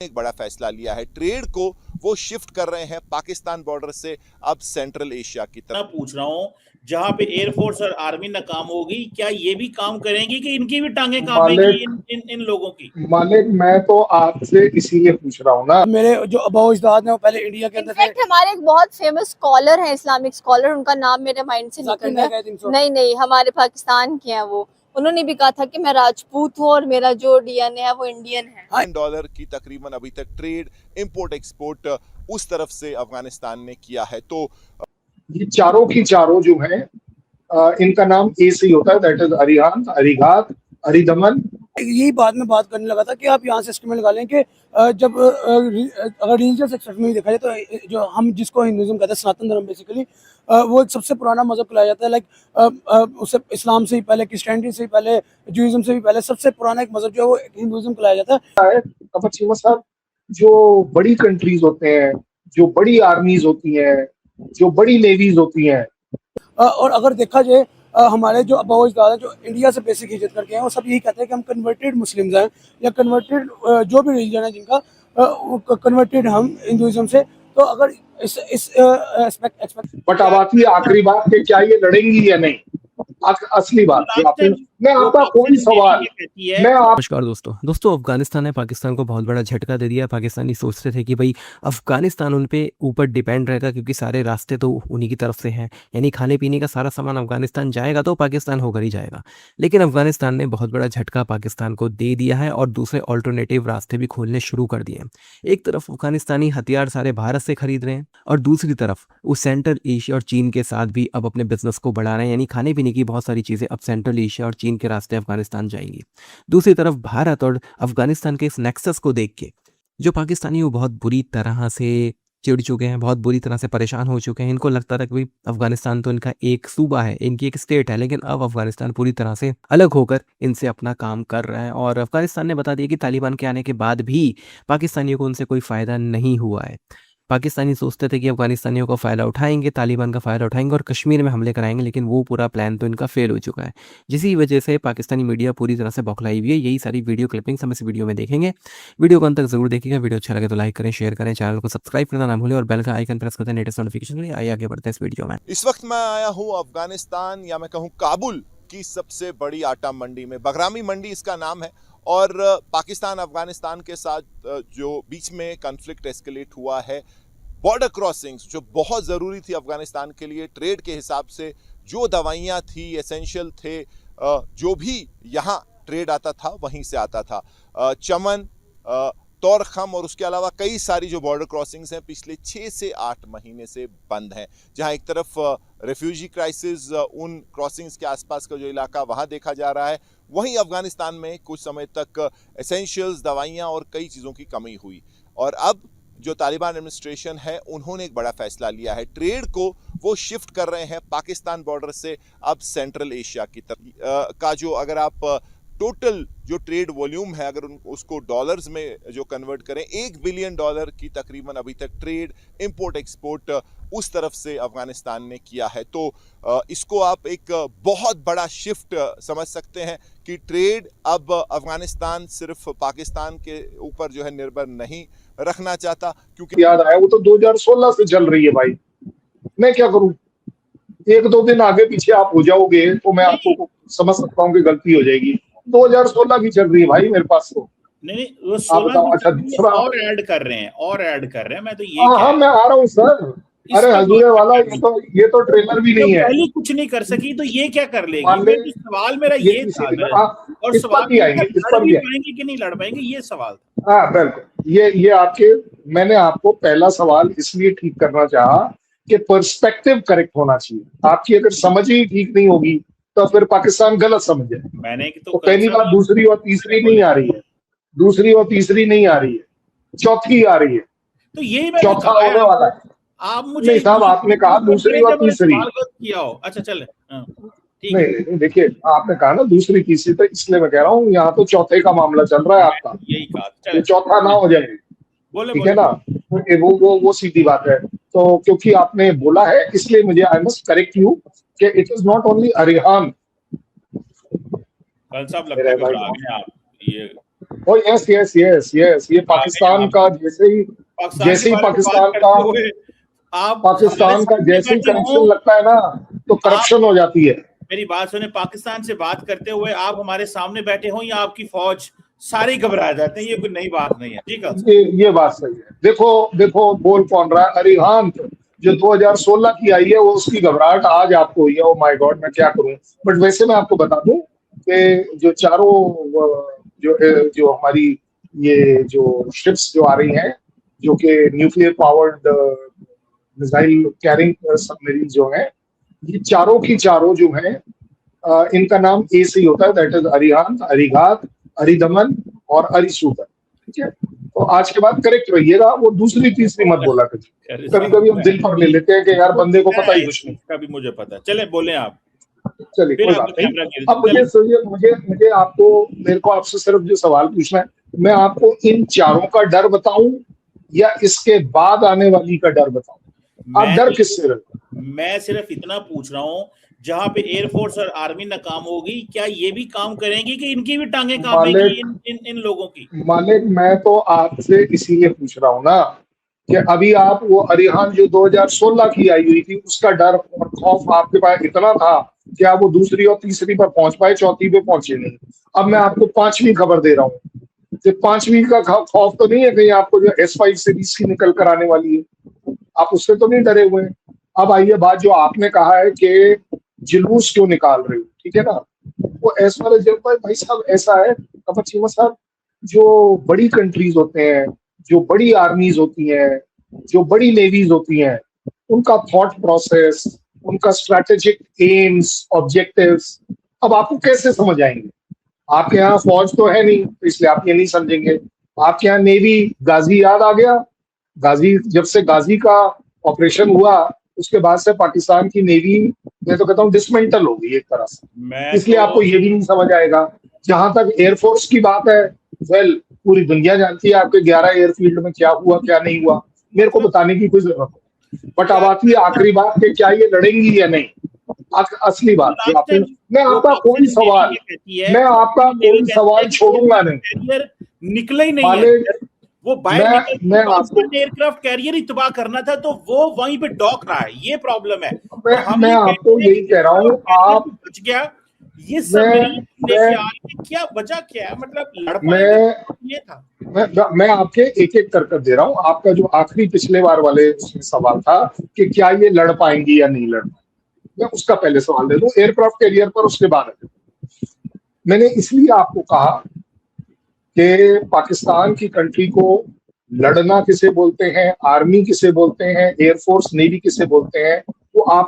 एक बड़ा फैसला लिया है। ट्रेड को वो शिफ्ट कर रहे हैं पाकिस्तान बॉर्डर से अब सेंट्रल एशिया की मैं तरफ। पूछ रहा हूँ, जहाँ पे एयरफोर्स और आर्मी नाकाम होगी, क्या ये भी काम करेंगी कि इनकी भी टांगे कांपेंगी इन लोगों की? मालिक, मैं तो आपसे इसीलिए पूछ रहा हूँ ना। मेरे जो अबाउजदाद हैं वो पहले इंडिया के अंदर थे। हमारे एक बहुत फेमस स्कॉलर हैं, इस्लामिक स्कॉलर, उनका नाम मेरे माइंड से निकल गया। नहीं, हमारे पाकिस्तान के हैं वो। उन्होंने भी कहा था कि मैं राजपूत हूँ और मेरा जो डीएनए है वो इंडियन है। डॉलर की तकरीबन अभी तक ट्रेड इंपोर्ट एक्सपोर्ट उस तरफ से अफगानिस्तान ने किया है। तो ये चारों की चारों जो हैं, इनका नाम ए से ही होता है, दैट इज अरिहान, अरिघात, अरिदमन। यही बात में बात करने लगा था कि आप यहाँ से एस्टिमेट निकालें कि जब अगर रिलीजियस एक्सपेक्ट में देखा जाए तो जो हम जिसको हिंदुइज्म कहते हैं, सनातन धर्म बेसिकली, वो एक सबसे पुराना मजहब कहलाया जाता है। लाइक उससे इस्लाम से ही पहले, क्रिश्चियनिटी से ही पहले, जूइज्म से भी पहले सबसे पुराना एक मजहब जो है वो हिंदुइज्म कहलाया जाता है। कमर चीमा साहब, जो बड़ी कंट्रीज होते हैं, जो बड़ी आर्मीज होती हैं, जो बड़ी नेवीज होती हैं, और अगर देखा जाए हमारे जो अबाउजदाद हैं जो इंडिया से बेसिक हिजरत करके हैं, वो सब यही कहते हैं कि हम कन्वर्टेड मुस्लिम्स हैं या कन्वर्टेड जो भी रिलीजन है जिनका, कन्वर्टेड हम हिंदुइज्म से। तो अगर इस एस्पेक्ट बट अब आती है आखिरी बात कि क्या ये लड़ेंगी या नहीं। असली बात मैं आपका कोई सवाल नमस्कार दोस्तों, अफगानिस्तान ने पाकिस्तान को बहुत बड़ा झटका दे दिया। पाकिस्तानी सोचते थे कि भाई अफगानिस्तान उन पे ऊपर डिपेंड रहेगा क्योंकि सारे रास्ते तो उन्हीं की तरफ से हैं, यानी खाने पीने का सारा सामान अफगानिस्तान जाएगा तो पाकिस्तान होकर ही जाएगा। लेकिन अफगानिस्तान ने बहुत बड़ा झटका पाकिस्तान को दे दिया है और दूसरे ऑल्टरनेटिव रास्ते भी खोलने शुरू कर दिए हैं। एक तरफ अफगानिस्तानी हथियार सारे भारत से खरीद रहे हैं और दूसरी तरफ वो सेंट्रल एशिया और चीन के साथ भी अब अपने बिजनेस को बढ़ा रहे हैं, यानी खाने पीने की बहुत सारी चीज़ें अब सेंट्रल एशिया और चीन के रास्ते अफगानिस्तान जाएंगी। दूसरी तरफ भारत और अफगानिस्तान के इस नेक्सस को देख के जो पाकिस्तानी वो बहुत बुरी तरह से चिढ़ चुके हैं, बहुत बुरी तरह से परेशान हो चुके हैं। इनको लगता था कि भाई अफगानिस्तान तो इनका एक सूबा है, इनकी एक स्टेट है, लेकिन अब अफगानिस्तान पूरी तरह से अलग होकर इनसे अपना काम कर रहा है। और अफगानिस्तान ने बता दिया कि तालिबान के आने के बाद भी पाकिस्तानियों को उनसे कोई फ़ायदा नहीं हुआ है। पाकिस्तानी सोचते थे कि अफगानिस्तानियों का फ़ायदा उठाएंगे, तालिबान का फ़ायदा उठाएंगे और कश्मीर में हमले कराएंगे, लेकिन वो पूरा प्लान तो इनका फेल हो चुका है। जिसी वजह से पाकिस्तानी मीडिया पूरी तरह से बौखलाई हुई है। यही सारी वीडियो क्लिपिंग्स हम इस वीडियो में देखेंगे। वीडियो को अंत तक जरूर देखिएगा। वीडियो अच्छा लगे तो लाइक करें, शेयर करें, चैनल को सब्सक्राइब करना ना भूलें और बेल का आइकन प्रेस करते हैं लेटेस्ट नोटिफिकेशन के लिए। आइए आगे बढ़ते हैं इस वीडियो में। इस वक्त मैं आया हूँ अफगानिस्तान या मैं कहूँ काबुल की सबसे बड़ी आटा मंडी में। बगरामी मंडी इसका नाम है। और पाकिस्तान अफगानिस्तान के साथ जो बीच में कॉन्फ्लिक्ट एस्केलेट हुआ है, बॉर्डर क्रॉसिंग्स जो बहुत ज़रूरी थी अफगानिस्तान के लिए ट्रेड के हिसाब से, जो दवाइयाँ थी, एसेंशियल थे, जो भी यहाँ ट्रेड आता था वहीं से आता था। चमन, तौरखम और उसके अलावा कई सारी जो बॉर्डर क्रॉसिंग्स हैं पिछले 6 से 8 महीने से बंद हैं। जहाँ एक तरफ रेफ्यूजी क्राइसिस, उन क्रॉसिंग्स के आसपास का जो इलाका वहाँ देखा जा रहा है, वहीं अफगानिस्तान में कुछ समय तक एसेंशियल्स, दवाइयाँ और कई चीज़ों की कमी हुई। और अब जो तालिबान एडमिनिस्ट्रेशन है उन्होंने एक बड़ा फैसला लिया है। ट्रेड को वो शिफ्ट कर रहे हैं पाकिस्तान बॉर्डर से अब सेंट्रल एशिया की तरफ। का जो अगर आप टोटल जो ट्रेड वॉल्यूम है अगर उसको डॉलर्स में जो कन्वर्ट करें, $1 बिलियन की तकरीबन अभी तक ट्रेड इंपोर्ट एक्सपोर्ट उस तरफ से अफगानिस्तान ने किया है। तो इसको आप एक बहुत बड़ा शिफ्ट समझ सकते हैं कि ट्रेड अब अफगानिस्तान सिर्फ पाकिस्तान के ऊपर जो है निर्भर नहीं रखना चाहता। क्योंकि याद आया, वो तो 2016 से चल रही है भाई, मैं क्या करूं। 1-2 दिन आगे पीछे आप हो जाओगे तो मैं आपको समझ सकता हूँ कि गलती हो जाएगी। 2016 की चल रही है भाई मेरे पास तो। नहीं, वो 16 अच्छा, दूसरा और ऐड कर रहे हैं मैं तो ये हाँ, मैं आ रहा हूँ सर। अरे हजूरे वाला, ये तो ट्रेलर भी नहीं है। पहले कुछ नहीं कर सकी तो ये क्या कर लेगी? सवाल मेरा ये था, और सवाल पाएंगे कि नहीं लड़ पाएंगे, ये सवाल था। हाँ बिल्कुल, ये आपके, मैंने आपको पहला सवाल इसलिए ठीक करना चाहा कि पर्सपेक्टिव करेक्ट होना चाहिए। आपकी अगर समझ ही ठीक नहीं होगी तो फिर पाकिस्तान गलत समझे। मैंने तो पहली बात, दूसरी और तीसरी नहीं आ रही है, दूसरी और तीसरी नहीं आ रही है, चौथी आ रही है। तो यही चौथा होने वाला है। आप मुझे नहीं साहब, आपने कहा दूसरी और तीसरी किया हो। अच्छा चले, नहीं देखिए, आपने कहा ना दूसरी तीसरी, तो इसलिए मैं कह रहा हूँ यहाँ तो चौथे का मामला चल रहा है आपका। यही कहा, चौथा ना हो जाए, ठीक है ना। वो सीधी बात है। तो क्योंकि आपने बोला है इसलिए मुझे आई मस्ट करेक्ट यू कि it is not only Arihan. कल साहब लगता है आप ये ओ यस यस यस यस, ये पाकिस्तान का जैसे ही पाकिस्तान का आप पाकिस्तान का जैसे ही कनेक्शन लगता है ना तो करप्शन हो जाती है। मेरी बात सुने, पाकिस्तान से बात करते हुए आप हमारे सामने बैठे हो या आपकी फौज, सारे घबरा जाते हैं, ये कोई नई बात नहीं है। ठीक है, ये बात सही है। देखो बोल कौन रहा है, अरिहंत जो 2016 की आई है वो उसकी घबराहट आज आपको हुई है। ओ माय गॉड, मैं क्या करूं। बट वैसे मैं आपको बता दूं कि जो चारों जो हमारी ये जो शिप्स जो आ रही हैं, जो कि nuclear powered missile carrying submarine जो हैं, ये चारों की चारों जो हैं इनका नाम ए से ही होता है, दैट इज अरिहंत, अरिघात, अरिदमन और अरिसूदन। ठीक है, तो आज के बाद करेक्ट रहिएगा, वो दूसरी तीसरी मत बोला करिए। कभी कभी हम दिल पर ले लेते हैं कि यार बंदे को पता ही कुछ नहीं। कभी मुझे पता, चले बोले आप। चलिए कोई बात नहीं। अब मुझे आपको, मेरे को आपसे सिर्फ जो सवाल पूछना है, मैं आपको इन चारों का डर बताऊं या इसके बाद आने वाली का डर बताऊं? आप डर किससे रहे? मैं सिर्फ इतना पूछ रहा हूँ, जहाँ पे एयरफोर्स और आर्मी नाकाम होगी, क्या ये भी काम करेंगी कि इनकी भी टांगे कांपेंगी इन लोगों की? मालिक, मैं तो आपसे इसीलिए पूछ रहा हूँ ना कि अभी आप वो अरिहंत जो 2016 की आई हुई थी उसका डर और खौफ आपके पास इतना था कि आप वो दूसरी और तीसरी पर पहुंच पाए, चौथी पे पहुंचे नहीं। अब मैं आपको पांचवी खबर दे रहा हूँ कि पांचवी का खौफ तो नहीं है कहीं आपको जो S5 सीरीज की निकल कर आने वाली है, आप उससे तो नहीं डरे हुए हैं। अब आइए बात जो आपने कहा है कि जुलूस क्यों निकाल रहे हो, ठीक है ना, वो ऐसा वाले जब भाई साहब ऐसा है कमर चीमा साहब, जो बड़ी कंट्रीज होते हैं, जो बड़ी आर्मीज होती हैं, जो बड़ी नेवीज होती हैं, उनका थॉट प्रोसेस, उनका स्ट्रेटेजिक एम्स, ऑब्जेक्टिव्स अब आपको कैसे समझ आएंगे? आपके यहाँ फौज तो है नहीं, इसलिए आप ये नहीं समझेंगे। आपके यहाँ नेवी, गाजी याद आ गया? गाजी, जब से गाजी का ऑपरेशन हुआ उसके बाद से पाकिस्तान की नेवी, मैं तो कहता हूँ डिसमेंटल हो गई एक तरह से, इसलिए आपको ये भी नहीं समझ आएगा। जहां तक एयरफोर्स की बात है, वेल पूरी दुनिया जानती है आपके 11 एयरफील्ड में क्या हुआ क्या नहीं हुआ, मेरे को बताने की कोई जरूरत नहीं। बट अब आती है आखिरी बात कि क्या ये लड़ेंगी या नहीं। असली बात मैं आपका कोई सवाल छोड़ूंगा नहीं, निकले ही नहीं। वो मैं आपको एयरक्राफ्ट कैरियर ही तबाह करना था तो वो वहीं पे डॉक रहा है, ये प्रॉब्लम है। मैं आपको यही कह रहा हूँ, आप बच गया ये सब क्या वजह क्या है, मतलब ये था। मैं आपके एक एक कर दे रहा हूँ। आपका जो आखिरी पिछले बार वाले सवाल था कि क्या ये लड़ पाएंगी या नहीं लड़ पाएंगी, मैं उसका पहले सवाल दे दूं एयरक्राफ्ट कैरियर पर, उसके बाद मैंने इसलिए आपको कहा कि पाकिस्तान की कंट्री को लड़ना किसे बोलते हैं, आर्मी किसे बोलते हैं, एयरफोर्स नेवी किसे बोलते हैं, वो आप